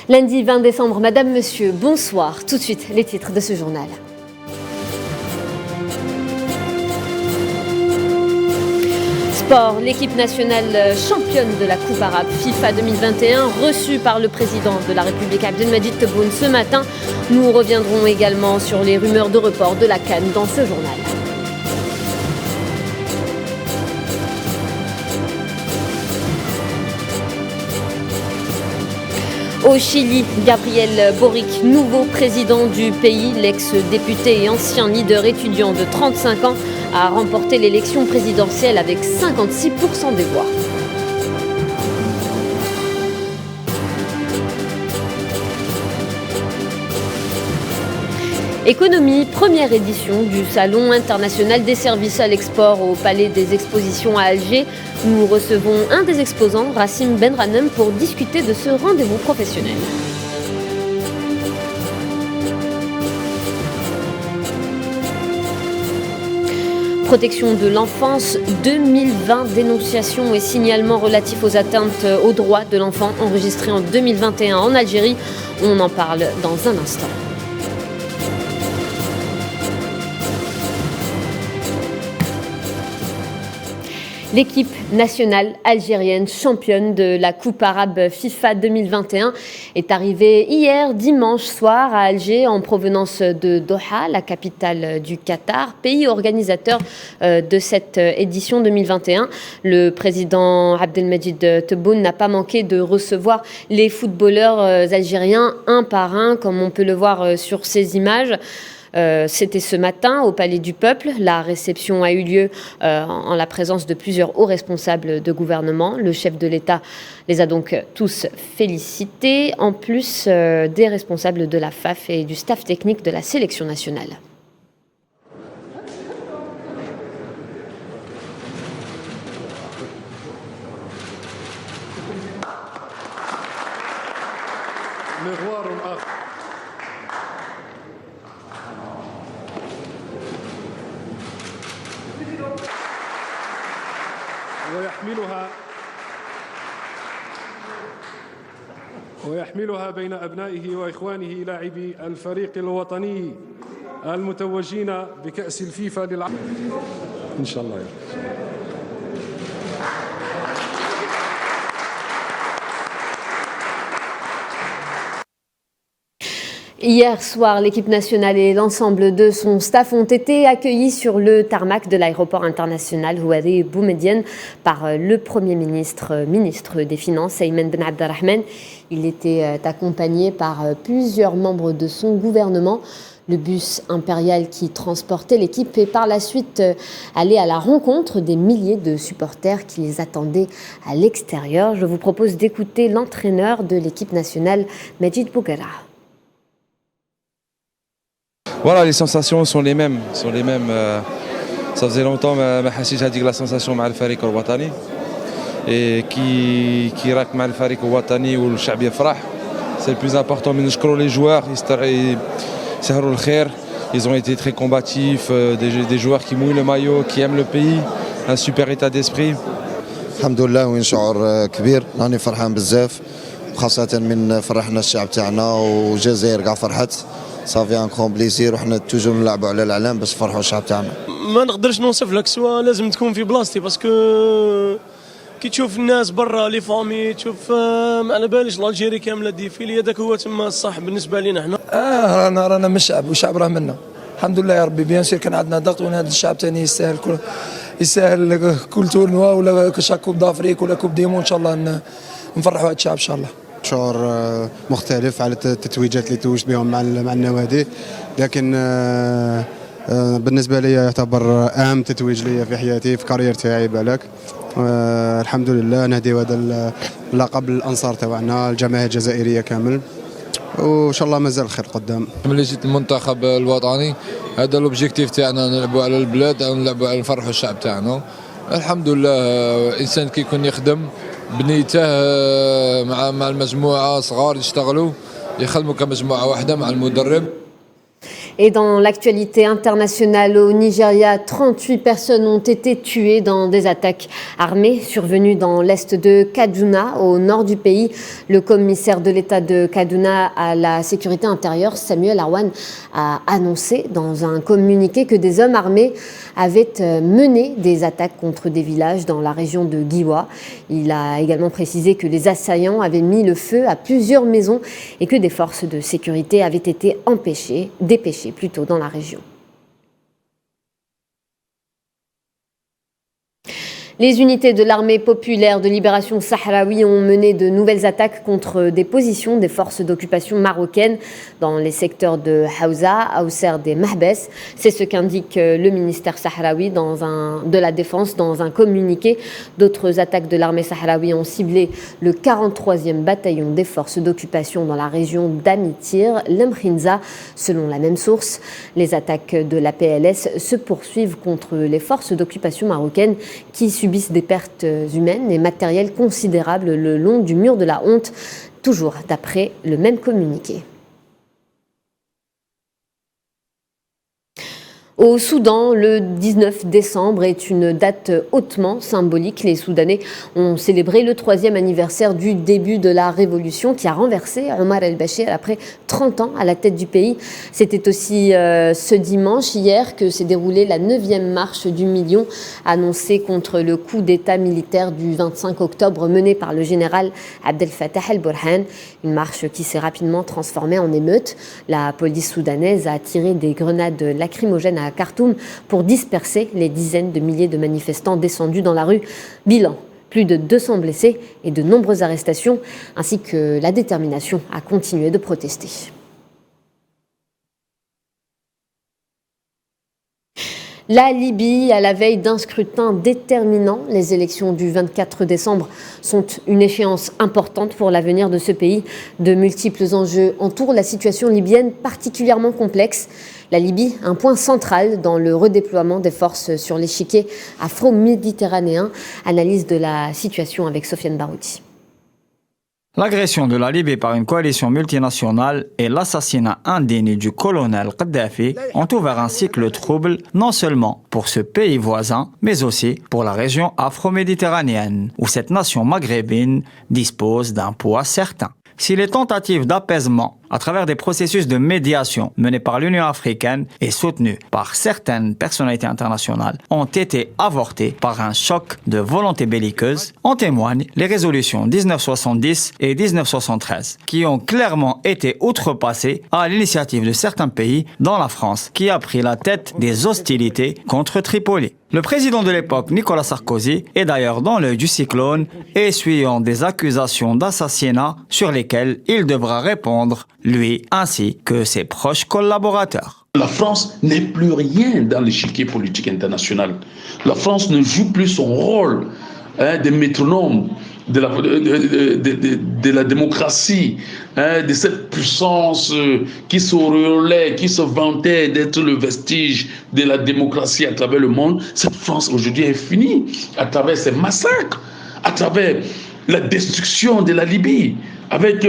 Lundi 20 décembre, Madame, Monsieur, bonsoir. Tout de suite, les titres de ce journal. Sport, l'équipe nationale championne de la Coupe arabe FIFA 2021, reçue par le président de la République Abdelmadjid Tebboune ce matin. Nous reviendrons également sur les rumeurs de report de la CAN dans ce journal. Au Chili, Gabriel Boric, nouveau président du pays, l'ex-député et ancien leader étudiant de 35 ans, a remporté l'élection présidentielle avec 56% des voix. Économie, première édition du Salon international des services à l'export au Palais des Expositions à Alger. Nous recevons un des exposants, Rassim Benranem, pour discuter de ce rendez-vous professionnel. Protection de l'enfance 2020, dénonciations et signalements relatifs aux atteintes aux droits de l'enfant enregistrés en 2021 en Algérie. On en parle dans un instant. L'équipe nationale algérienne championne de la Coupe arabe FIFA 2021 est arrivée hier dimanche soir à Alger en provenance de Doha, la capitale du Qatar, pays organisateur de cette édition 2021. Le président Abdelmadjid Tebboune n'a pas manqué de recevoir les footballeurs algériens un par un, comme on peut le voir sur ces images. C'était ce matin au Palais du Peuple. La réception a eu lieu en la présence de plusieurs hauts responsables de gouvernement. Le chef de l'État les a donc tous félicités, en plus des responsables de la FAF et du staff technique de la sélection nationale. ويحملها بين أبنائه وإخوانه لاعبي الفريق الوطني المتوجين بكأس الفيفا للعالم إن شاء الله. Hier soir, l'équipe nationale et l'ensemble de son staff ont été accueillis sur le tarmac de l'aéroport international Houari Boumedienne par le Premier ministre, ministre des Finances, Ayman Ben Abdelrahman. Il était accompagné par plusieurs membres de son gouvernement. Le bus impérial qui transportait l'équipe est par la suite allé à la rencontre des milliers de supporters qui les attendaient à l'extérieur. Je vous propose d'écouter l'entraîneur de l'équipe nationale, Majid Bouguerra. Voilà, les sensations sont les mêmes. Ça faisait longtemps ما حسيتش هذيك la sensation مع الفريق الوطني et qui راك مع الفريق الوطني والشعب يفرح. C'est le plus important. Mais نشكروا les joueurs, يسهروا الخير. Ils ont été très combatifs, des joueurs qui mouillent le maillot, qui aiment le pays, un super état d'esprit. الحمد لله وين شعور كبير، راني فرحان بزاف خاصة من فرحنا الشعب تاعنا والجزائر كاع فرحت. صافي ان كون بليزير وحنا توجور نلعبوا على الاعلام باش نفرحوا الشعب تاعنا. ما نقدرش نوصف لك سوا لازم تكون في بلاصتي باسكو كي تشوف الناس برا لي فامي تشوف ما على باليش الجيري كامله ديفيلي هذاك هو تما الصح بالنسبه لينا حنا. رانا من الشعب والشعب راه منا الحمد لله يا ربي. بيان سير كان عندنا ضغط وهذا الشعب ثاني يستاهل كل تورنوا ولا شاك كوب دافريك ولا كوب ديمون ان شاء الله نفرحوا هذا الشعب ان شاء الله. شعور مختلف على التتويجات اللي توجت بهم مع النوادي، لكن بالنسبه لي يعتبر اهم تتويج لي في حياتي في كارير تاعي بالك. الحمد لله نهديو هذا اللقب للانصار تاعنا الجماهير الجزائريه كامل، وان شاء الله مازال الخير قدام. ملي جيت المنتخب الوطني هذا الاوبجيكتيف تاعنا نلعبوا على البلاد او نلعبوا على نفرحوا الشعب تاعنا. الحمد لله انسان كي يكون يخدم بنيته مع المجموعه صغار يشتغلوا يخدموا كمجموعه واحده مع المدرب. Et dans l'actualité internationale au Nigeria, 38 personnes ont été tuées dans des attaques armées survenues dans l'est de Kaduna, au nord du pays. Le commissaire de l'État de Kaduna à la sécurité intérieure, Samuel Arwan, a annoncé dans un communiqué que des hommes armés avaient mené des attaques contre des villages dans la région de Giwa. Il a également précisé que les assaillants avaient mis le feu à plusieurs maisons et que des forces de sécurité avaient été dépêchées plutôt dans la région. Les unités de l'armée populaire de libération sahraoui ont mené de nouvelles attaques contre des positions des forces d'occupation marocaines dans les secteurs de Haouza, Aouser des Mahbes. C'est ce qu'indique le ministère sahraoui de la Défense dans un communiqué. D'autres attaques de l'armée sahraoui ont ciblé le 43e bataillon des forces d'occupation dans la région d'Amitir, l'Emkhinza. Selon la même source, les attaques de la PLS se poursuivent contre les forces d'occupation marocaines qui subissent des pertes humaines et matérielles considérables le long du mur de la honte, toujours d'après le même communiqué. Au Soudan, le 19 décembre est une date hautement symbolique. Les Soudanais ont célébré le 3e anniversaire du début de la révolution qui a renversé Omar el-Béchir après 30 ans à la tête du pays. C'était aussi ce dimanche, hier, que s'est déroulée la 9e marche du million annoncée contre le coup d'État militaire du 25 octobre mené par le général Abdel Fattah el-Burhan. Une marche qui s'est rapidement transformée en émeute. La police soudanaise a tiré des grenades lacrymogènes à Khartoum pour disperser les dizaines de milliers de manifestants descendus dans la rue. Bilan, plus de 200 blessés et de nombreuses arrestations, ainsi que la détermination à continuer de protester. La Libye, à la veille d'un scrutin déterminant, les élections du 24 décembre sont une échéance importante pour l'avenir de ce pays. De multiples enjeux entourent la situation libyenne particulièrement complexe. La Libye, un point central dans le redéploiement des forces sur l'échiquier afro-méditerranéen. Analyse de la situation avec Sofiane Barouti. L'agression de la Libye par une coalition multinationale et l'assassinat indigne du colonel Kadhafi ont ouvert un cycle trouble non seulement pour ce pays voisin, mais aussi pour la région afro-méditerranéenne, où cette nation maghrébine dispose d'un poids certain. Si les tentatives d'apaisement à travers des processus de médiation menés par l'Union africaine et soutenus par certaines personnalités internationales ont été avortés par un choc de volonté belliqueuse, en témoignent les résolutions 1970 et 1973, qui ont clairement été outrepassées à l'initiative de certains pays, dont la France, qui a pris la tête des hostilités contre Tripoli. Le président de l'époque, Nicolas Sarkozy, est d'ailleurs dans l'œil du cyclone, essuyant des accusations d'assassinat sur lesquelles il devra répondre, lui ainsi que ses proches collaborateurs. La France n'est plus rien dans l'échiquier politique international. La France ne joue plus son rôle de métronome de la démocratie, de cette puissance qui s'auréolait, qui se vantait d'être le vestige de la démocratie à travers le monde. Cette France aujourd'hui est finie à travers ces massacres, à travers la destruction de la Libye, avec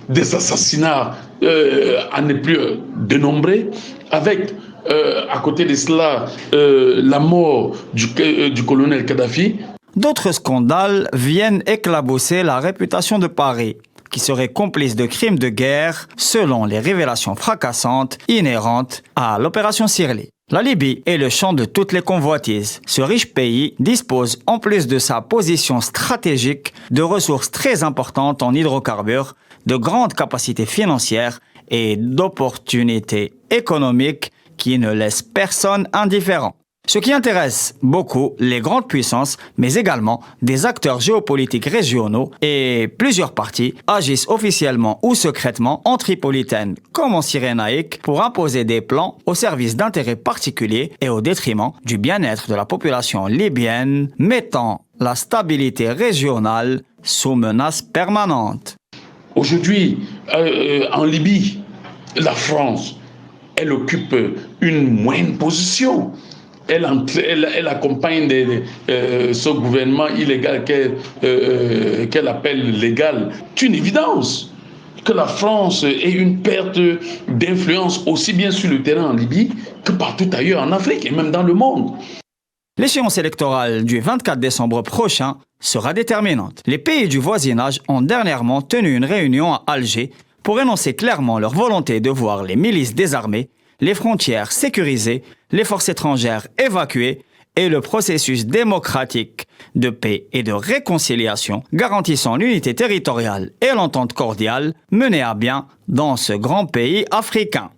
des assassinats à ne plus dénombrer, avec à côté de cela la mort du colonel Kadhafi. D'autres scandales viennent éclabousser la réputation de Paris, qui serait complice de crimes de guerre selon les révélations fracassantes inhérentes à l'opération Sirli. La Libye est le champ de toutes les convoitises. Ce riche pays dispose, en plus de sa position stratégique, de ressources très importantes en hydrocarbures, de grandes capacités financières et d'opportunités économiques qui ne laissent personne indifférent. Ce qui intéresse beaucoup les grandes puissances, mais également des acteurs géopolitiques régionaux et plusieurs partis agissent officiellement ou secrètement en Tripolitaine comme en Cyrénaïque pour imposer des plans au service d'intérêts particuliers et au détriment du bien-être de la population libyenne, mettant la stabilité régionale sous menace permanente. Aujourd'hui, en Libye, la France, elle occupe une moindre position. Elle accompagne ce gouvernement illégal qu'elle appelle légal. C'est une évidence. que la France ait une perte d'influence aussi bien sur le terrain en Libye que partout ailleurs en Afrique et même dans le monde. L'échéance électorale du 24 décembre prochain sera déterminante. Les pays du voisinage ont dernièrement tenu une réunion à Alger pour énoncer clairement leur volonté de voir les milices désarmées, les frontières sécurisées, les forces étrangères évacuées et le processus démocratique de paix et de réconciliation garantissant l'unité territoriale et l'entente cordiale menée à bien dans ce grand pays africain.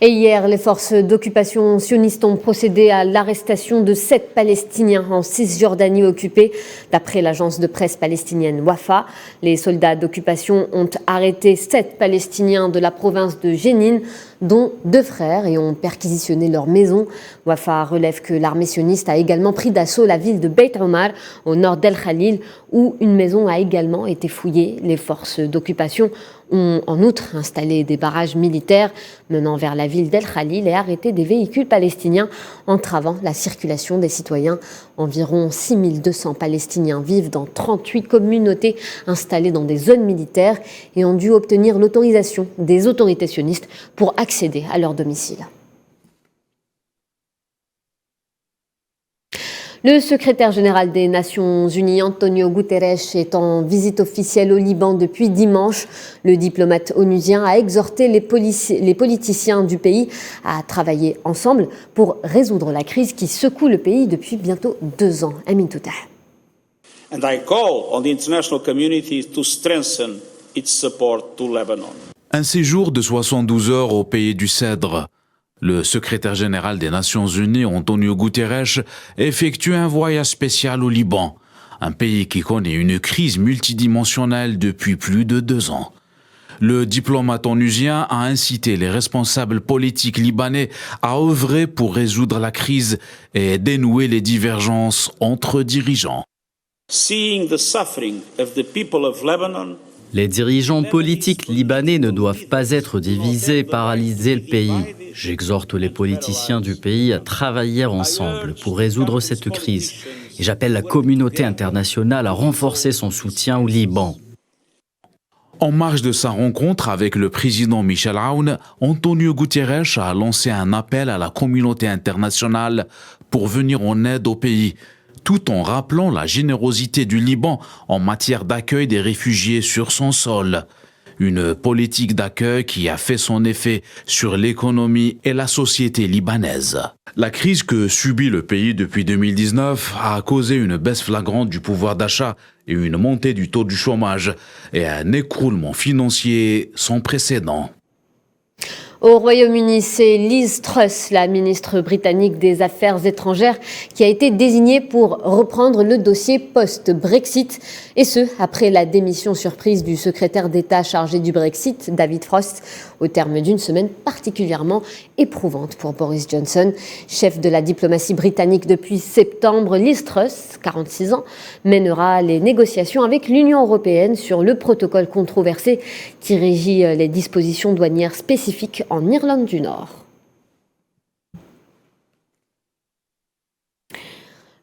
Et hier, les forces d'occupation sionistes ont procédé à l'arrestation de 7 Palestiniens en Cisjordanie occupée. D'après l'agence de presse palestinienne Wafa, les soldats d'occupation ont arrêté 7 Palestiniens de la province de Jénine, dont 2 frères, et ont perquisitionné leur maison. Wafa relève que l'armée sioniste a également pris d'assaut la ville de Beit Omar, au nord d'El Khalil, où une maison a également été fouillée. Les forces d'occupation ont en outre installé des barrages militaires menant vers la ville d'El Khalil et arrêté des véhicules palestiniens entravant la circulation des citoyens. Environ 6200 Palestiniens vivent dans 38 communautés installées dans des zones militaires et ont dû obtenir l'autorisation des autorités sionistes pour accéder à leur domicile. Le secrétaire général des Nations Unies, Antonio Guterres, est en visite officielle au Liban depuis dimanche. Le diplomate onusien a exhorté les politiciens du pays à travailler ensemble pour résoudre la crise qui secoue le pays depuis bientôt 2 ans. Amin Toutah. And I call on the international community to strengthen its support to Lebanon. Un séjour de 72 heures au pays du Cèdre. Le secrétaire général des Nations Unies, Antonio Guterres, effectue un voyage spécial au Liban, un pays qui connaît une crise multidimensionnelle depuis plus de 2 ans. Le diplomate onusien a incité les responsables politiques libanais à œuvrer pour résoudre la crise et dénouer les divergences entre dirigeants. Seeing the suffering of the people of Lebanon, les dirigeants politiques libanais ne doivent pas être divisés et paralyser le pays. J'exhorte les politiciens du pays à travailler ensemble pour résoudre cette crise. Et j'appelle la communauté internationale à renforcer son soutien au Liban. En marge de sa rencontre avec le président Michel Aoun, Antonio Guterres a lancé un appel à la communauté internationale pour venir en aide au pays, tout en rappelant la générosité du Liban en matière d'accueil des réfugiés sur son sol. Une politique d'accueil qui a fait son effet sur l'économie et la société libanaise. La crise que subit le pays depuis 2019 a causé une baisse flagrante du pouvoir d'achat et une montée du taux du chômage et un écroulement financier sans précédent. Au Royaume-Uni, c'est Liz Truss, la ministre britannique des Affaires étrangères, qui a été désignée pour reprendre le dossier post-Brexit, et ce, après la démission surprise du secrétaire d'État chargé du Brexit, David Frost, au terme d'une semaine particulièrement éprouvante pour Boris Johnson. Chef de la diplomatie britannique depuis septembre, Liz Truss, 46 ans, mènera les négociations avec l'Union européenne sur le protocole controversé qui régit les dispositions douanières spécifiques en Irlande du Nord.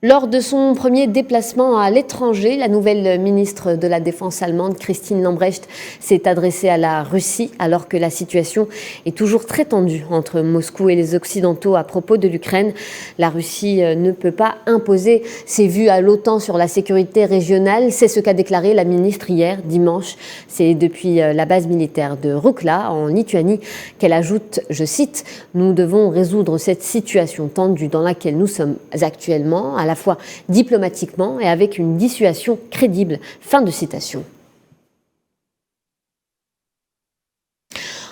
Lors de son premier déplacement à l'étranger, la nouvelle ministre de la Défense allemande, Christine Lambrecht, s'est adressée à la Russie alors que la situation est toujours très tendue entre Moscou et les Occidentaux à propos de l'Ukraine. La Russie ne peut pas imposer ses vues à l'OTAN sur la sécurité régionale. C'est ce qu'a déclaré la ministre hier, dimanche. C'est depuis la base militaire de Roukla, en Lituanie, qu'elle ajoute, je cite, « Nous devons résoudre cette situation tendue dans laquelle nous sommes actuellement, à la fois diplomatiquement et avec une dissuasion crédible ». Fin de citation.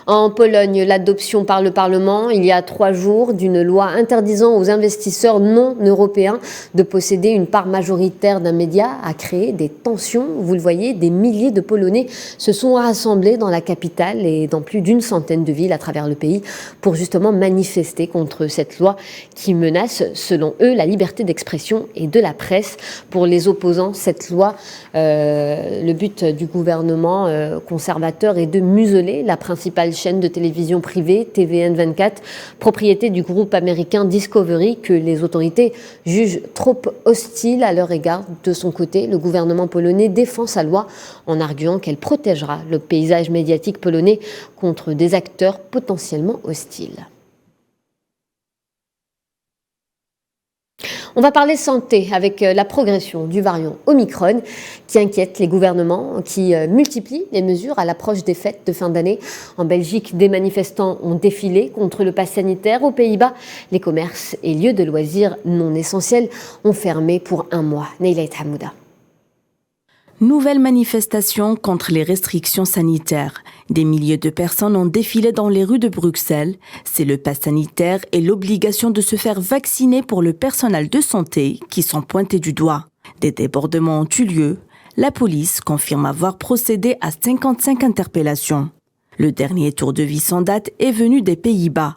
En Pologne, l'adoption par le Parlement, il y a 3 jours, d'une loi interdisant aux investisseurs non européens de posséder une part majoritaire d'un média a créé des tensions. Vous le voyez, des milliers de Polonais se sont rassemblés dans la capitale et dans plus d'une centaine de villes à travers le pays pour justement manifester contre cette loi qui menace, selon eux, la liberté d'expression et de la presse. Pour les opposants, cette loi, le but du gouvernement conservateur est de museler la principale chaîne de télévision privée TVN24, propriété du groupe américain Discovery, que les autorités jugent trop hostile à leur égard. De son côté, le gouvernement polonais défend sa loi en arguant qu'elle protégera le paysage médiatique polonais contre des acteurs potentiellement hostiles. On va parler santé avec la progression du variant Omicron qui inquiète les gouvernements, qui multiplient les mesures à l'approche des fêtes de fin d'année. En Belgique, des manifestants ont défilé contre le pass sanitaire. Aux Pays-Bas, les commerces et lieux de loisirs non essentiels ont fermé pour un mois. Neilat Hamouda. Nouvelle manifestation contre les restrictions sanitaires. Des milliers de personnes ont défilé dans les rues de Bruxelles. C'est le pass sanitaire et l'obligation de se faire vacciner pour le personnel de santé qui sont pointés du doigt. Des débordements ont eu lieu. La police confirme avoir procédé à 55 interpellations. Le dernier tour de vis sans date est venu des Pays-Bas.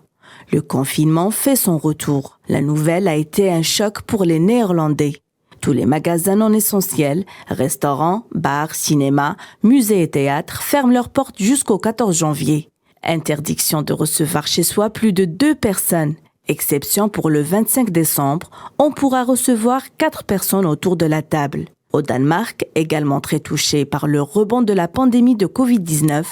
Le confinement fait son retour. La nouvelle a été un choc pour les Néerlandais. Tous les magasins non essentiels, restaurants, bars, cinémas, musées et théâtres ferment leurs portes jusqu'au 14 janvier. Interdiction de recevoir chez soi plus de 2 personnes. Exception pour le 25 décembre, on pourra recevoir 4 personnes autour de la table. Au Danemark, également très touché par le rebond de la pandémie de Covid-19,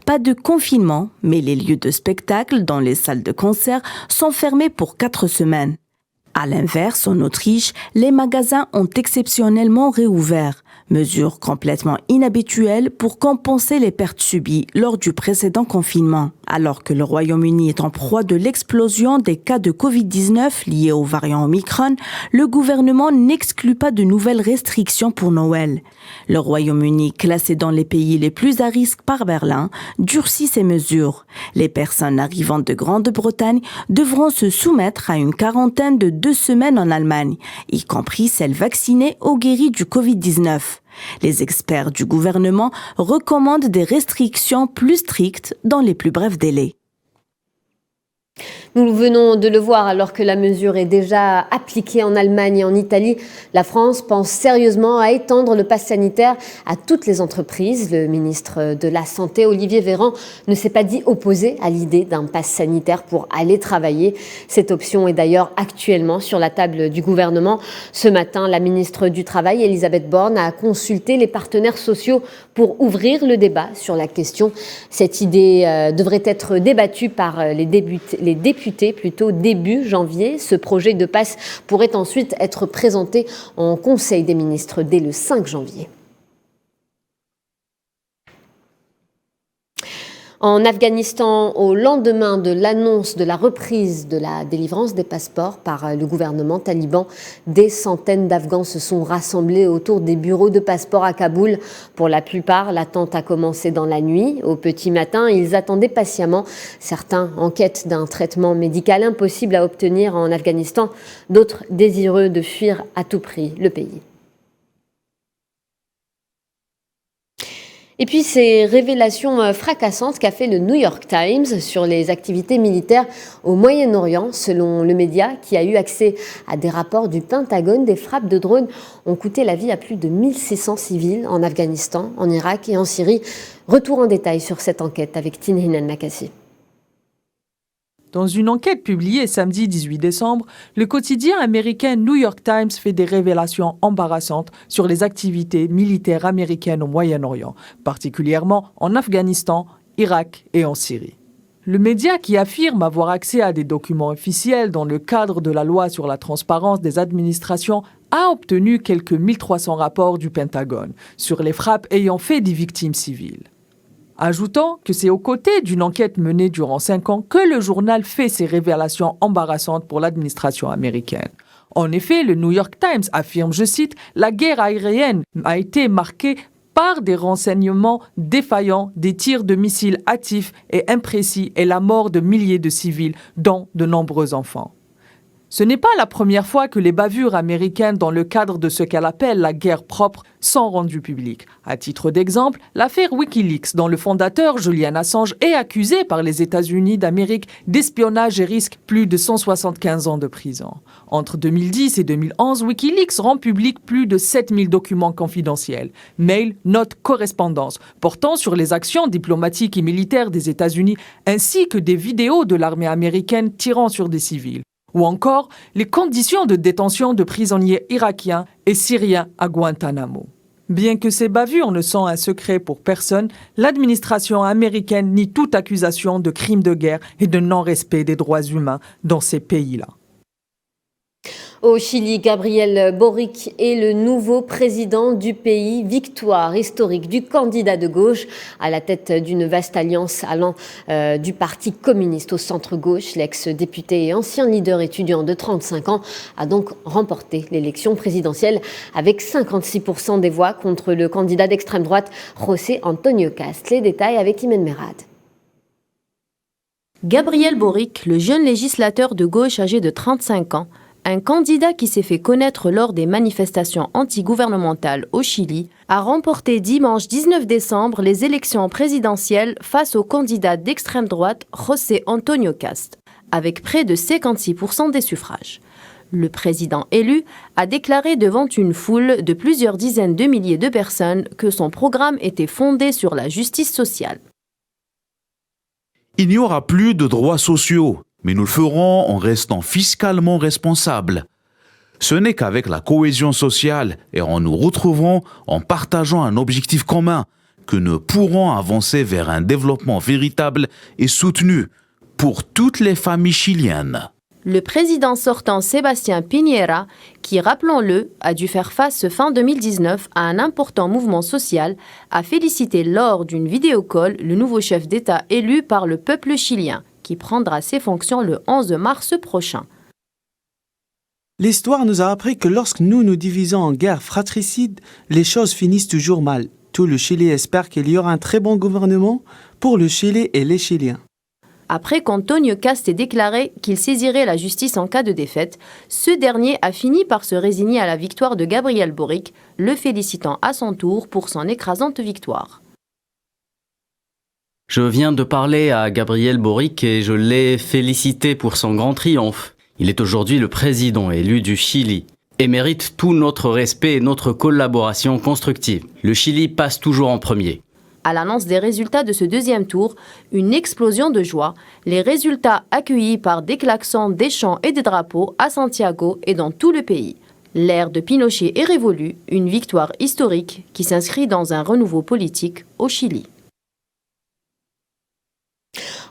pas de confinement, mais les lieux de spectacle, dont les salles de concert, sont fermés pour 4 semaines. À l'inverse, en Autriche, les magasins ont exceptionnellement réouvert, mesure complètement inhabituelle pour compenser les pertes subies lors du précédent confinement. Alors que le Royaume-Uni est en proie de l'explosion des cas de Covid-19 liés au variant Omicron, le gouvernement n'exclut pas de nouvelles restrictions pour Noël. Le Royaume-Uni, classé dans les pays les plus à risque par Berlin, durcit ses mesures. Les personnes arrivant de Grande-Bretagne devront se soumettre à une quarantaine de 2 semaines en Allemagne, y compris celles vaccinées ou guéries du Covid-19. Les experts du gouvernement recommandent des restrictions plus strictes dans les plus brefs délais. Nous venons de le voir, alors que la mesure est déjà appliquée en Allemagne et en Italie, la France pense sérieusement à étendre le pass sanitaire à toutes les entreprises. Le ministre de la Santé, Olivier Véran, ne s'est pas dit opposé à l'idée d'un pass sanitaire pour aller travailler. Cette option est d'ailleurs actuellement sur la table du gouvernement. Ce matin, la ministre du Travail, Elisabeth Borne, a consulté les partenaires sociaux pour ouvrir le débat sur la question. Cette idée devrait être débattue par les députés plutôt début janvier. Ce projet de pass pourrait ensuite être présenté en Conseil des ministres dès le 5 janvier. En Afghanistan, au lendemain de l'annonce de la reprise de la délivrance des passeports par le gouvernement taliban, des centaines d'Afghans se sont rassemblés autour des bureaux de passeports à Kaboul. Pour la plupart, l'attente a commencé dans la nuit. Au petit matin, ils attendaient patiemment. Certains en quête d'un traitement médical impossible à obtenir en Afghanistan, d'autres désireux de fuir à tout prix le pays. Et puis ces révélations fracassantes qu'a fait le New York Times sur les activités militaires au Moyen-Orient. Selon le média, qui a eu accès à des rapports du Pentagone, des frappes de drones ont coûté la vie à plus de 1600 civils en Afghanistan, en Irak et en Syrie. Retour en détail sur cette enquête avec Tinhinan Makassi. Dans une enquête publiée samedi 18 décembre, le quotidien américain New York Times fait des révélations embarrassantes sur les activités militaires américaines au Moyen-Orient, particulièrement en Afghanistan, Irak et en Syrie. Le média, qui affirme avoir accès à des documents officiels dans le cadre de la loi sur la transparence des administrations, a obtenu quelques 1300 rapports du Pentagone sur les frappes ayant fait des victimes civiles. Ajoutant que c'est aux côtés d'une enquête menée durant 5 ans que le journal fait ces révélations embarrassantes pour l'administration américaine. En effet, le New York Times affirme, je cite, « La guerre aérienne a été marquée par des renseignements défaillants, des tirs de missiles hâtifs et imprécis et la mort de milliers de civils, dont de nombreux enfants. » Ce n'est pas la première fois que les bavures américaines dans le cadre de ce qu'elle appelle la guerre propre sont rendues publiques. À titre d'exemple, l'affaire Wikileaks, dont le fondateur Julian Assange est accusé par les États-Unis d'Amérique d'espionnage et risque plus de 175 ans de prison. Entre 2010 et 2011, Wikileaks rend public plus de 7000 documents confidentiels, mails, notes, correspondances, portant sur les actions diplomatiques et militaires des États-Unis, ainsi que des vidéos de l'armée américaine tirant sur des civils. Ou encore les conditions de détention de prisonniers irakiens et syriens à Guantanamo. Bien que ces bavures ne sont un secret pour personne, l'administration américaine nie toute accusation de crimes de guerre et de non-respect des droits humains dans ces pays-là. Au Chili, Gabriel Boric est le nouveau président du pays. Victoire historique du candidat de gauche à la tête d'une vaste alliance allant du Parti communiste au centre-gauche. L'ex-député et ancien leader étudiant de 35 ans a donc remporté l'élection présidentielle avec 56% des voix contre le candidat d'extrême droite José Antonio Cast. Les détails avec Imen Merad. Gabriel Boric, le jeune législateur de gauche âgé de 35 ans, un candidat qui s'est fait connaître lors des manifestations antigouvernementales au Chili, a remporté dimanche 19 décembre les élections présidentielles face au candidat d'extrême droite José Antonio Cast, avec près de 56% des suffrages. Le président élu a déclaré devant une foule de plusieurs dizaines de milliers de personnes que son programme était fondé sur la justice sociale. Il n'y aura plus de droits sociaux, mais nous le ferons en restant fiscalement responsables. Ce n'est qu'avec la cohésion sociale et en nous retrouvant en partageant un objectif commun que nous pourrons avancer vers un développement véritable et soutenu pour toutes les familles chiliennes. Le président sortant Sébastien Piñera, qui, rappelons-le, a dû faire face fin 2019 à un important mouvement social, a félicité lors d'une vidéocall le nouveau chef d'État élu par le peuple chilien, qui prendra ses fonctions le 11 mars prochain. L'histoire nous a appris que lorsque nous nous divisons en guerre fratricide, les choses finissent toujours mal. Tout le Chili espère qu'il y aura un très bon gouvernement pour le Chili et les Chiliens. Après qu'Antonio Cast ait déclaré qu'il saisirait la justice en cas de défaite, ce dernier a fini par se résigner à la victoire de Gabriel Boric, le félicitant à son tour pour son écrasante victoire. Je viens de parler à Gabriel Boric et je l'ai félicité pour son grand triomphe. Il est aujourd'hui le président élu du Chili et mérite tout notre respect et notre collaboration constructive. Le Chili passe toujours en premier. À l'annonce des résultats de ce deuxième tour, une explosion de joie, les résultats accueillis par des klaxons, des chants et des drapeaux à Santiago et dans tout le pays. L'ère de Pinochet est révolue, une victoire historique qui s'inscrit dans un renouveau politique au Chili.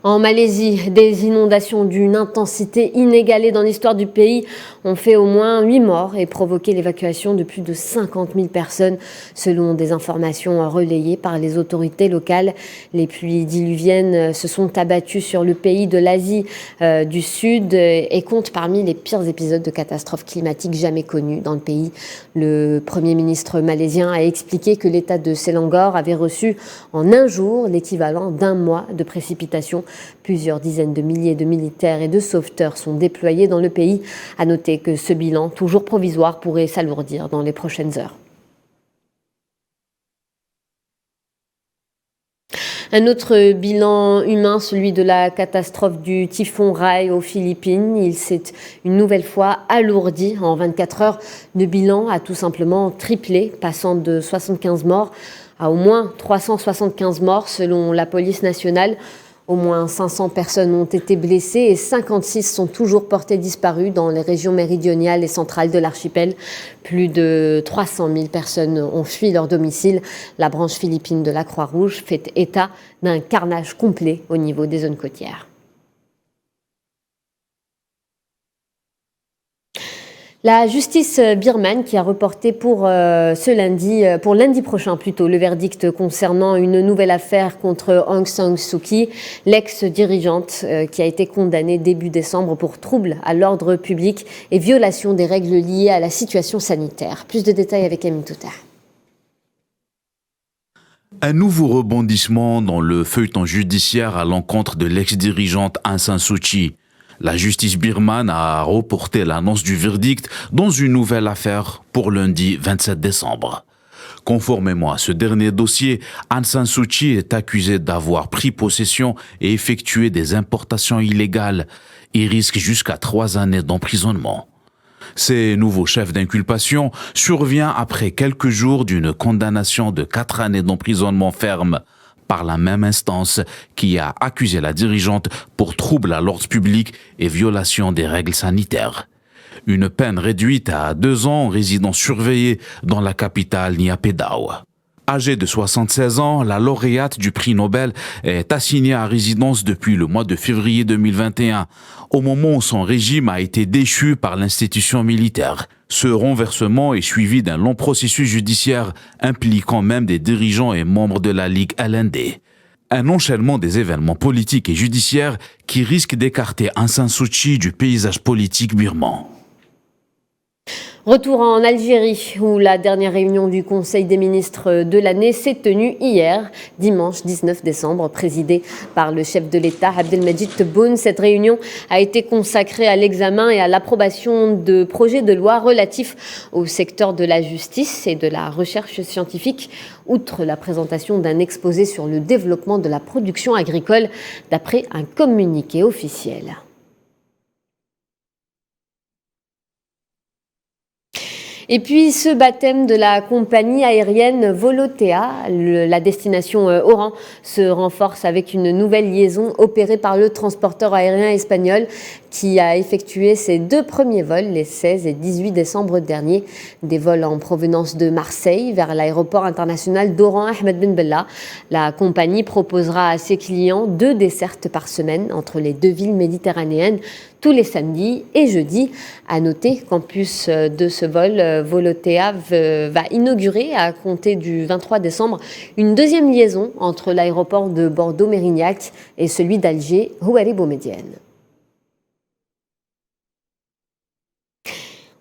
En Malaisie, des inondations d'une intensité inégalée dans l'histoire du pays ont fait au moins 8 morts et provoqué l'évacuation de plus de 50 000 personnes, selon des informations relayées par les autorités locales. Les pluies diluviennes se sont abattues sur le pays de l'Asie du Sud et comptent parmi les pires épisodes de catastrophes climatiques jamais connus dans le pays. Le Premier ministre malaisien a expliqué que l'État de Selangor avait reçu en un jour l'équivalent d'un mois de précipitations. Plusieurs dizaines de milliers de militaires et de sauveteurs sont déployés dans le pays. À noter que ce bilan, toujours provisoire, pourrait s'alourdir dans les prochaines heures. Un autre bilan humain, celui de la catastrophe du typhon Rai aux Philippines. Il s'est une nouvelle fois alourdi en 24 heures. Le bilan a tout simplement triplé, passant de 75 morts à au moins 375 morts selon la police nationale. Au moins 500 personnes ont été blessées et 56 sont toujours portées disparues dans les régions méridionales et centrales de l'archipel. Plus de 300 000 personnes ont fui leur domicile. La branche philippine de la Croix-Rouge fait état d'un carnage complet au niveau des zones côtières. La justice birmane qui a reporté pour lundi prochain le verdict concernant une nouvelle affaire contre Aung San Suu Kyi, l'ex-dirigeante qui a été condamnée début décembre pour troubles à l'ordre public et violation des règles liées à la situation sanitaire. Plus de détails avec Amin Touta. Un nouveau rebondissement dans le feuilleton judiciaire à l'encontre de l'ex-dirigeante Aung San Suu Kyi. La justice birmane a reporté l'annonce du verdict dans une nouvelle affaire pour lundi 27 décembre. Conformément à ce dernier dossier, Aung San Suu Kyi est accusée d'avoir pris possession et effectué des importations illégales et risque jusqu'à 3 années d'emprisonnement. Ces nouveaux chefs d'inculpation surviennent après quelques jours d'une condamnation de 4 années d'emprisonnement ferme par la même instance qui a accusé la dirigeante pour trouble à l'ordre public et violation des règles sanitaires. Une peine réduite à 2 ans en résidence surveillée dans la capitale Naypyidaw. Âgée de 76 ans, la lauréate du prix Nobel est assignée à résidence depuis le mois de février 2021, au moment où son régime a été déchu par l'institution militaire. Ce renversement est suivi d'un long processus judiciaire impliquant même des dirigeants et membres de la Ligue LND. Un enchaînement des événements politiques et judiciaires qui risquent d'écarter Aung San Suu Kyi du paysage politique birman. Retour en Algérie, où la dernière réunion du Conseil des ministres de l'année s'est tenue hier, dimanche 19 décembre, présidée par le chef de l'État, Abdelmadjid Tebboune. Cette réunion a été consacrée à l'examen et à l'approbation de projets de loi relatifs au secteur de la justice et de la recherche scientifique, outre la présentation d'un exposé sur le développement de la production agricole, d'après un communiqué officiel. Et puis ce baptême de la compagnie aérienne Volotea, la destination Oran, se renforce avec une nouvelle liaison opérée par le transporteur aérien espagnol qui a effectué ses 2 premiers vols les 16 et 18 décembre dernier. Des vols en provenance de Marseille vers l'aéroport international d'Oran Ahmed Ben Bella. La compagnie proposera à ses clients 2 dessertes par semaine entre les 2 villes méditerranéennes tous les samedis et jeudis. À noter qu'en plus de ce vol, Volotea va inaugurer à compter du 23 décembre une deuxième liaison entre l'aéroport de Bordeaux-Mérignac et celui d'Alger, Houari-Boumedienne.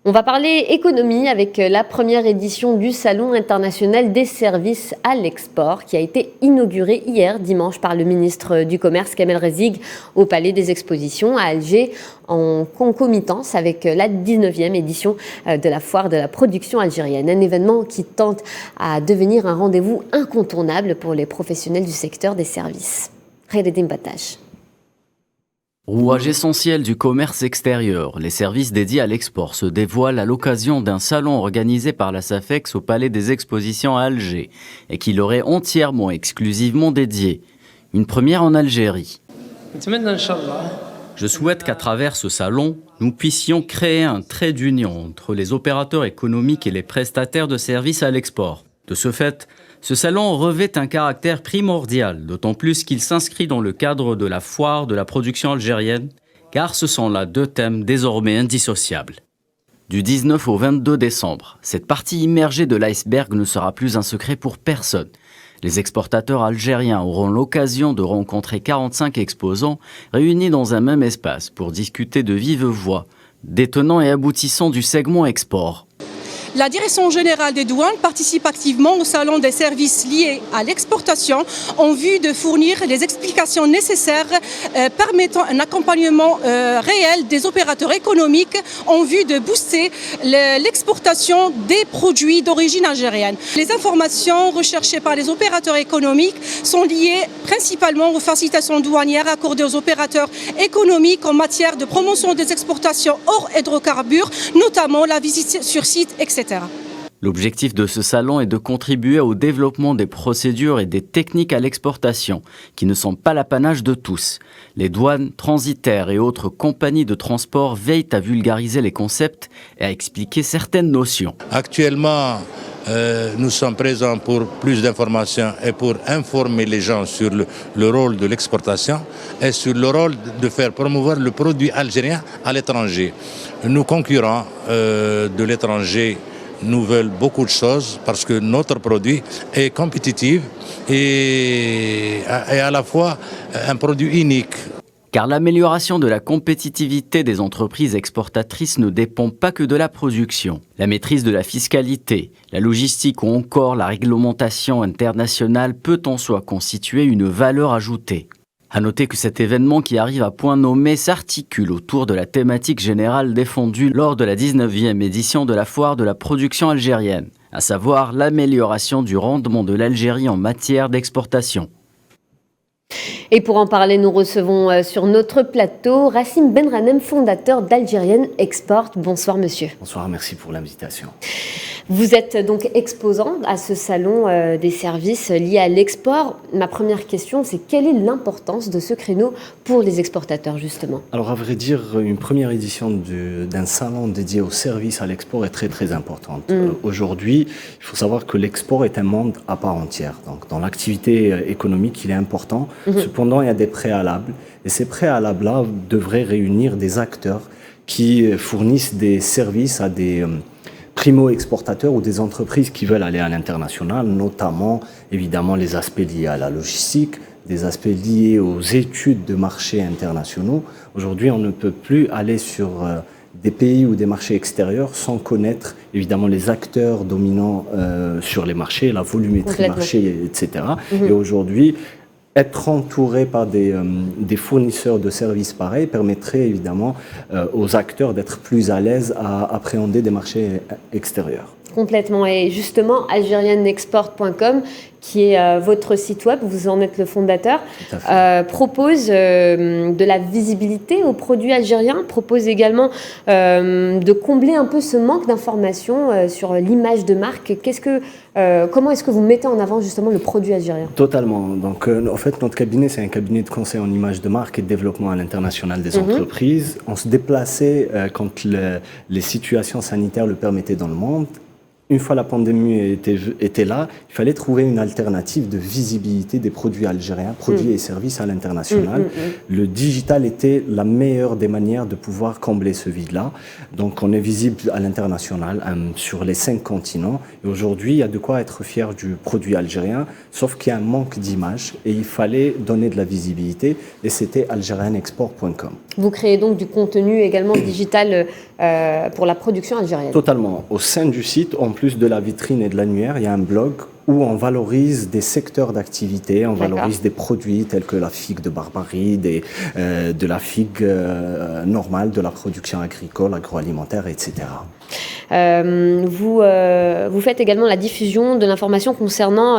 On va parler économie avec la première édition du Salon international des services à l'export qui a été inauguré hier dimanche par le ministre du Commerce Kamel Rezig au Palais des Expositions à Alger en concomitance avec la 19e édition de la foire de la production algérienne. Un événement qui tente à devenir un rendez-vous incontournable pour les professionnels du secteur des services. Khaireddine Bataj. Rouage essentiel du commerce extérieur, les services dédiés à l'export se dévoilent à l'occasion d'un salon organisé par la SAFEX au Palais des Expositions à Alger et qui leur est entièrement exclusivement dédié. Une première en Algérie. Je souhaite qu'à travers ce salon, nous puissions créer un trait d'union entre les opérateurs économiques et les prestataires de services à l'export. De ce fait, ce salon revêt un caractère primordial, d'autant plus qu'il s'inscrit dans le cadre de la foire de la production algérienne, car ce sont là 2 thèmes désormais indissociables. Du 19 au 22 décembre, cette partie immergée de l'iceberg ne sera plus un secret pour personne. Les exportateurs algériens auront l'occasion de rencontrer 45 exposants réunis dans un même espace pour discuter de vive voix, des tenants et aboutissants du segment export. La Direction générale des douanes participe activement au salon des services liés à l'exportation en vue de fournir les explications nécessaires permettant un accompagnement réel des opérateurs économiques en vue de booster l'exportation des produits d'origine algérienne. Les informations recherchées par les opérateurs économiques sont liées principalement aux facilitations douanières accordées aux opérateurs économiques en matière de promotion des exportations hors hydrocarbures, notamment la visite sur site, etc. L'objectif de ce salon est de contribuer au développement des procédures et des techniques à l'exportation, qui ne sont pas l'apanage de tous. Les douanes, transitaires et autres compagnies de transport veillent à vulgariser les concepts et à expliquer certaines notions. Actuellement, nous sommes présents pour plus d'informations et pour informer les gens sur le rôle de l'exportation et sur le rôle de faire promouvoir le produit algérien à l'étranger. Nos concurrents de l'étranger nous veulent beaucoup de choses parce que notre produit est compétitif et à la fois un produit unique. Car l'amélioration de la compétitivité des entreprises exportatrices ne dépend pas que de la production. La maîtrise de la fiscalité, la logistique ou encore la réglementation internationale peut en soi constituer une valeur ajoutée. À noter que cet événement qui arrive à point nommé s'articule autour de la thématique générale défendue lors de la 19e édition de la foire de la production algérienne, à savoir l'amélioration du rendement de l'Algérie en matière d'exportation. Et pour en parler, nous recevons sur notre plateau Rassim Benranem, fondateur d'Algérienne Export. Bonsoir monsieur. Bonsoir, merci pour l'invitation. Vous êtes donc exposant à ce salon des services liés à l'export. Ma première question, c'est quelle est l'importance de ce créneau pour les exportateurs justement? Alors à vrai dire, une première édition d'un salon dédié au service à l'export est très très importante. Aujourd'hui, il faut savoir que l'export est un monde à part entière. Donc dans l'activité économique, il est important. Cependant, il y a des préalables. Et ces préalables-là devraient réunir des acteurs qui fournissent des services à des primo-exportateurs ou des entreprises qui veulent aller à l'international, notamment évidemment les aspects liés à la logistique, des aspects liés aux études de marchés internationaux. Aujourd'hui, on ne peut plus aller sur des pays ou des marchés extérieurs sans connaître évidemment les acteurs dominants sur les marchés, la volumétrie marché, etc. Et aujourd'hui, être entouré par des fournisseurs de services pareils permettrait évidemment aux acteurs d'être plus à l'aise à appréhender des marchés extérieurs. Complètement. Et justement, algérienneexport.com, qui est votre site web, vous en êtes le fondateur, propose de la visibilité aux produits algériens, propose également de combler un peu ce manque d'informations sur l'image de marque. Comment est-ce que vous mettez en avant justement le produit algérien? Totalement. Donc, en fait, notre cabinet, c'est un cabinet de conseil en image de marque et de développement à l'international des entreprises. On se déplaçait quand les situations sanitaires le permettaient dans le monde. Une fois la pandémie était là, il fallait trouver une alternative de visibilité des produits algériens, produits et services à l'international. Le digital était la meilleure des manières de pouvoir combler ce vide-là. Donc on est visible à l'international sur les 5 continents. Et aujourd'hui, il y a de quoi être fier du produit algérien, sauf qu'il y a un manque d'image et il fallait donner de la visibilité. Et c'était algérienneexport.com. Vous créez donc du contenu également digital pour la production algérienne? Totalement. Au sein du site, en plus de la vitrine et de l'annuaire, il y a un blog où on valorise des secteurs d'activité, on valorise des produits tels que la figue de Barbarie, de la figue normale, de la production agricole, agroalimentaire, etc. Vous faites également la diffusion de l'information concernant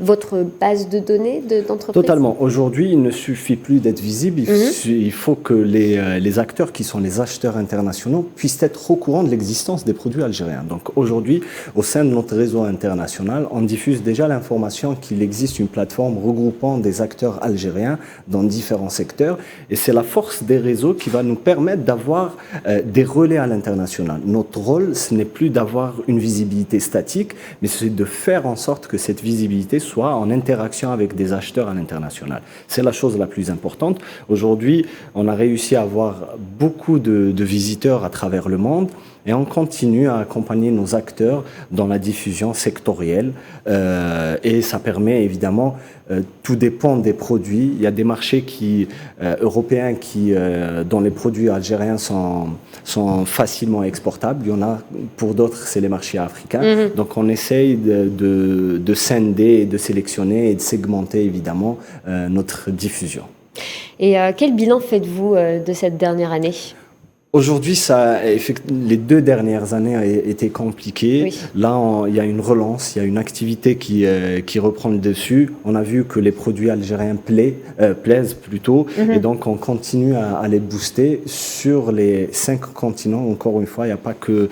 votre base de données d'entreprise? Totalement. Aujourd'hui, il ne suffit plus d'être visible, il faut que les acteurs qui sont les acheteurs internationaux puissent être au courant de l'existence des produits algériens. Donc aujourd'hui, au sein de notre réseau international, on diffuse déjà l'information qu'il existe une plateforme regroupant des acteurs algériens dans différents secteurs. Et c'est la force des réseaux qui va nous permettre d'avoir des relais à l'international. Notre rôle, ce n'est plus d'avoir une visibilité statique, mais c'est de faire en sorte que cette visibilité soit en interaction avec des acheteurs à l'international. C'est la chose la plus importante. Aujourd'hui, on a réussi à avoir beaucoup de visiteurs à travers le monde. Et on continue à accompagner nos acteurs dans la diffusion sectorielle. Et ça permet évidemment, tout dépend des produits. Il y a des marchés européens dont les produits algériens sont facilement exportables. Il y en a, pour d'autres, c'est les marchés africains. Donc on essaye de scinder, de sélectionner et de segmenter évidemment notre diffusion. Et quel bilan faites-vous de cette dernière année ? Aujourd'hui, les 2 dernières années ont été compliquées. Oui. Là, il y a une relance, il y a une activité qui reprend le dessus. On a vu que les produits algériens plaisent plutôt. Et donc, on continue à les booster sur les 5 continents. Encore une fois, il n'y a pas que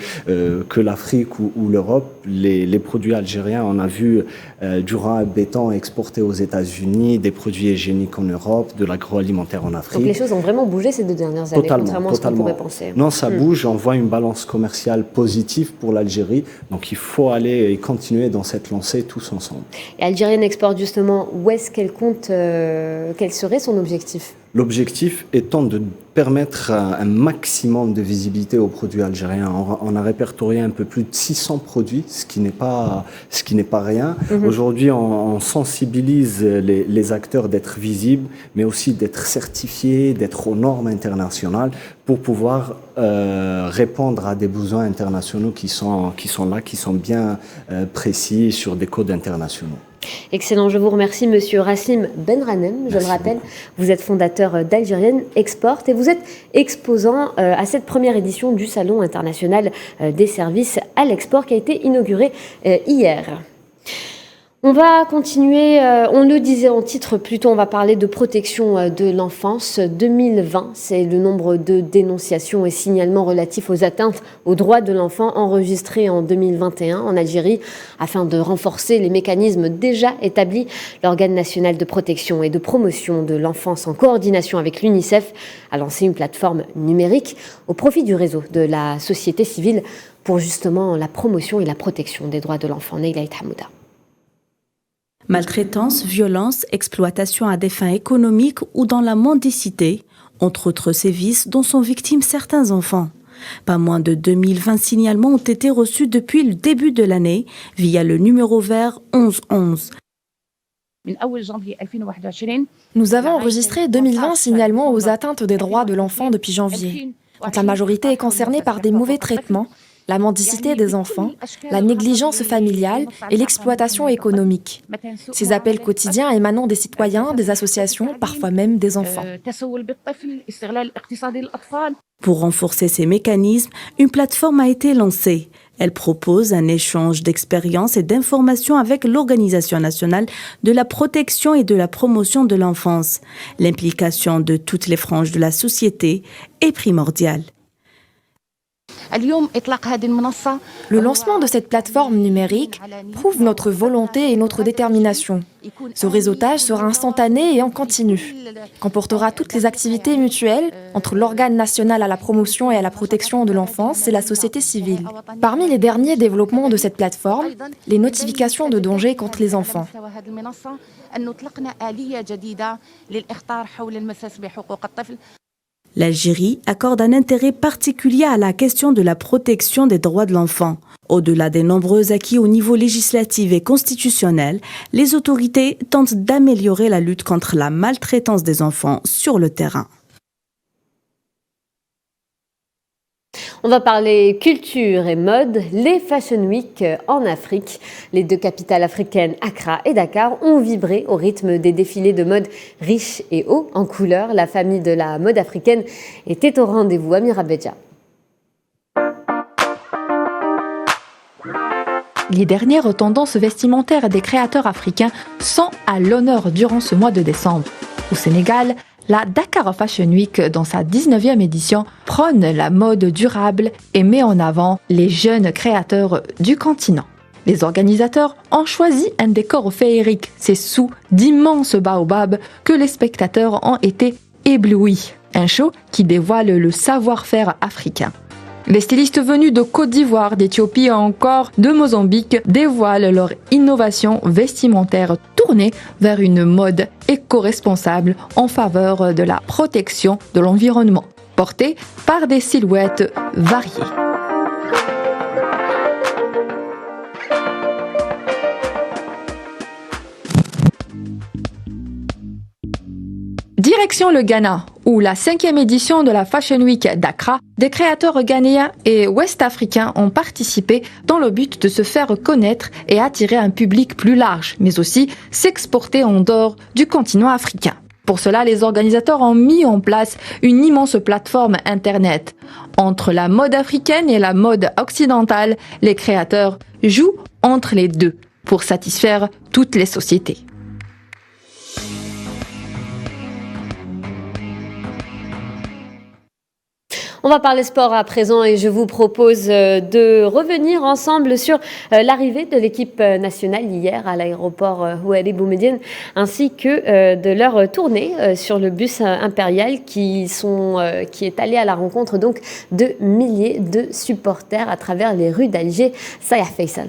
l'Afrique ou l'Europe. Les produits algériens, on a vu du rang à béton exporté aux États-Unis, des produits hygiéniques en Europe, de l'agroalimentaire en Afrique. Donc les choses ont vraiment bougé ces 2 dernières années, contrairement à ce qu'on pourrait penser. Non, ça bouge, on voit une balance commerciale positive pour l'Algérie, donc il faut aller et continuer dans cette lancée tous ensemble. Et Algérienne Export, justement, où est-ce qu'elle compte, quel serait son objectif ? L'objectif étant de permettre un maximum de visibilité aux produits algériens. On a répertorié un peu plus de 600 produits, ce qui n'est pas rien. Aujourd'hui, on sensibilise les acteurs d'être visibles, mais aussi d'être certifiés, d'être aux normes internationales pour pouvoir répondre à des besoins internationaux qui sont là, qui sont bien précis sur des codes internationaux. Excellent, je vous remercie Monsieur Rassim Benranem. Je le rappelle, vous êtes fondateur d'Algérienne Export et vous êtes exposant à cette première édition du Salon international des services à l'export qui a été inauguré hier. On va continuer, on le disait en titre, plutôt on va parler de protection de l'enfance. 2020, c'est le nombre de dénonciations et signalements relatifs aux atteintes aux droits de l'enfant enregistrés en 2021 en Algérie. Afin de renforcer les mécanismes déjà établis, l'organe national de protection et de promotion de l'enfance en coordination avec l'UNICEF a lancé une plateforme numérique au profit du réseau de la société civile pour justement la promotion et la protection des droits de l'enfant. Neila Hamouda. Maltraitance, violence, exploitation à des fins économiques ou dans la mendicité, entre autres sévices dont sont victimes certains enfants. Pas moins de 2020 signalements ont été reçus depuis le début de l'année via le numéro vert 1111. Nous avons enregistré 2020 signalements aux atteintes des droits de l'enfant depuis janvier. Quand la majorité est concernée par des mauvais traitements, la mendicité des enfants, la négligence familiale et l'exploitation économique. Ces appels quotidiens émanant des citoyens, des associations, parfois même des enfants. Pour renforcer ces mécanismes, une plateforme a été lancée. Elle propose un échange d'expériences et d'informations avec l'Organisation nationale de la protection et de la promotion de l'enfance. L'implication de toutes les franges de la société est primordiale. Le lancement de cette plateforme numérique prouve notre volonté et notre détermination. Ce réseautage sera instantané et en continu, comportera toutes les activités mutuelles entre l'organe national à la promotion et à la protection de l'enfance et la société civile. Parmi les derniers développements de cette plateforme, les notifications de dangers contre les enfants. L'Algérie accorde un intérêt particulier à la question de la protection des droits de l'enfant. Au-delà des nombreux acquis au niveau législatif et constitutionnel, les autorités tentent d'améliorer la lutte contre la maltraitance des enfants sur le terrain. On va parler culture et mode, les Fashion Week en Afrique. Les deux capitales africaines, Accra et Dakar, ont vibré au rythme des défilés de mode riches et hauts en couleurs. La famille de la mode africaine était au rendez-vous. Amira Bedja. Les dernières tendances vestimentaires des créateurs africains sont à l'honneur durant ce mois de décembre. Au Sénégal, la Dakar Fashion Week, dans sa 19e édition, prône la mode durable et met en avant les jeunes créateurs du continent. Les organisateurs ont choisi un décor féerique. C'est sous d'immenses baobabs que les spectateurs ont été éblouis. Un show qui dévoile le savoir-faire africain. Les stylistes venus de Côte d'Ivoire, d'Éthiopie ou encore de Mozambique dévoilent leur innovation vestimentaire tournée vers une mode éco-responsable en faveur de la protection de l'environnement, portée par des silhouettes variées. Direction le Ghana, où la 5e édition de la Fashion Week d'Accra, des créateurs ghanéens et ouest-africains ont participé dans le but de se faire connaître et attirer un public plus large, mais aussi s'exporter en dehors du continent africain. Pour cela, les organisateurs ont mis en place une immense plateforme Internet. Entre la mode africaine et la mode occidentale, les créateurs jouent entre les deux pour satisfaire toutes les sociétés. On va parler sport à présent et je vous propose de revenir ensemble sur l'arrivée de l'équipe nationale hier à l'aéroport Houari Boumediene ainsi que de leur tournée sur le bus impérial qui est allé à la rencontre donc de milliers de supporters à travers les rues d'Alger. Sayah Faisal.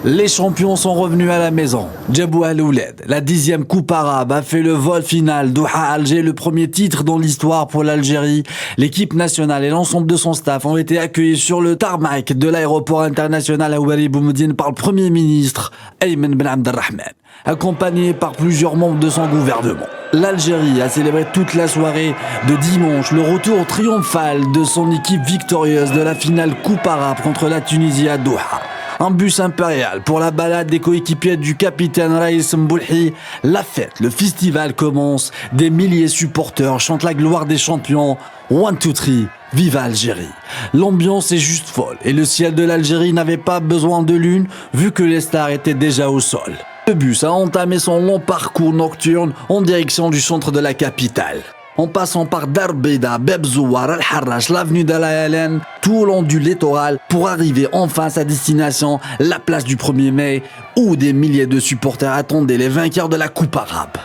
Les champions sont revenus à la maison. Djabou Al-Ouled, la 10e coupe arabe, a fait le vol final. Doha-Alger, le premier titre dans l'histoire pour l'Algérie. L'équipe nationale et l'ensemble de son staff ont été accueillis sur le tarmac de l'aéroport international Houari Boumediene par le Premier ministre Ayman Ben Abdelrahman, accompagné par plusieurs membres de son gouvernement. L'Algérie a célébré toute la soirée de dimanche le retour triomphal de son équipe victorieuse de la finale coupe arabe contre la Tunisie à Doha. Un bus impérial pour la balade des coéquipiers du capitaine Raïs Mboulhi. La fête, le festival commence. Des milliers de supporters chantent la gloire des champions. 1, 2, 3, viva Algérie. L'ambiance est juste folle et le ciel de l'Algérie n'avait pas besoin de lune vu que les stars étaient déjà au sol. Le bus a entamé son long parcours nocturne en direction du centre de la capitale. En passant par Darbida, Bebzouar, Al-Harrach, l'avenue de la Hélène, tout au long du littoral pour arriver enfin à sa destination, la place du 1er mai, où des milliers de supporters attendaient les vainqueurs de la Coupe arabe.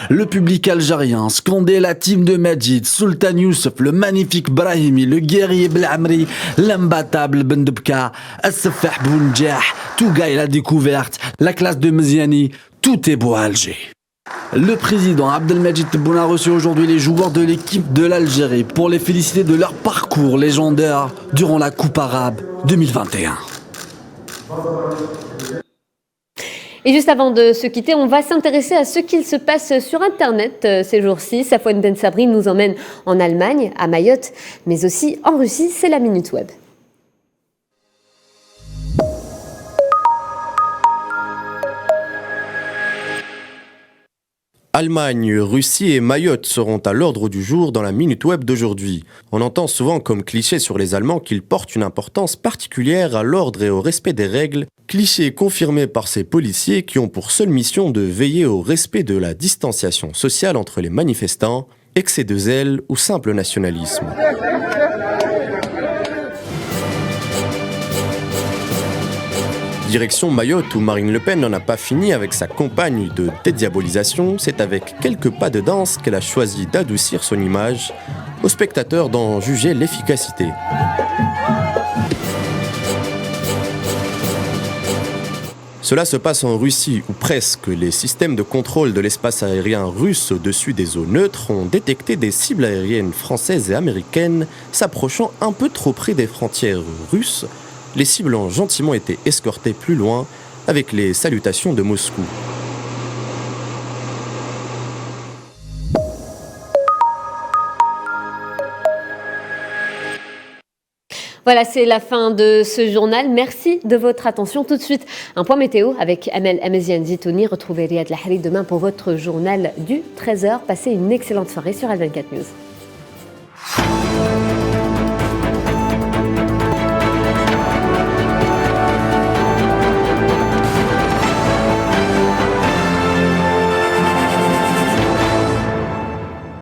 Le public algérien scandait la team de Majid, Sultan Youssef, le magnifique Brahimi, le guerrier Blamri, l'imbattable Bendebka, As-Safah Bounjah, Tougaï la découverte, la classe de Mziani, tout est beau à Alger. Le président Abdelmajid Tebboune a reçu aujourd'hui les joueurs de l'équipe de l'Algérie pour les féliciter de leur parcours légendaire durant la Coupe arabe 2021. Et juste avant de se quitter, on va s'intéresser à ce qu'il se passe sur Internet ces jours-ci. Safouane Ben Sabri nous emmène en Allemagne, à Mayotte, mais aussi en Russie. C'est la Minute Web. Allemagne, Russie et Mayotte seront à l'ordre du jour dans la Minute Web d'aujourd'hui. On entend souvent comme cliché sur les Allemands qu'ils portent une importance particulière à l'ordre et au respect des règles, cliché confirmé par ces policiers qui ont pour seule mission de veiller au respect de la distanciation sociale entre les manifestants, excès de zèle ou simple nationalisme. Direction Mayotte où Marine Le Pen n'en a pas fini avec sa campagne de dédiabolisation, c'est avec quelques pas de danse qu'elle a choisi d'adoucir son image, aux spectateurs d'en juger l'efficacité. Cela se passe en Russie où presque les systèmes de contrôle de l'espace aérien russe au-dessus des zones neutres ont détecté des cibles aériennes françaises et américaines s'approchant un peu trop près des frontières russes. Les cibles ont gentiment été escortées plus loin avec les salutations de Moscou. Voilà, c'est la fin de ce journal. Merci de votre attention. Tout de suite, un point météo avec Amel Amazian Zitouni. Retrouvez Riyad Lahri demain pour votre journal du 13h. Passez une excellente soirée sur Al24 News.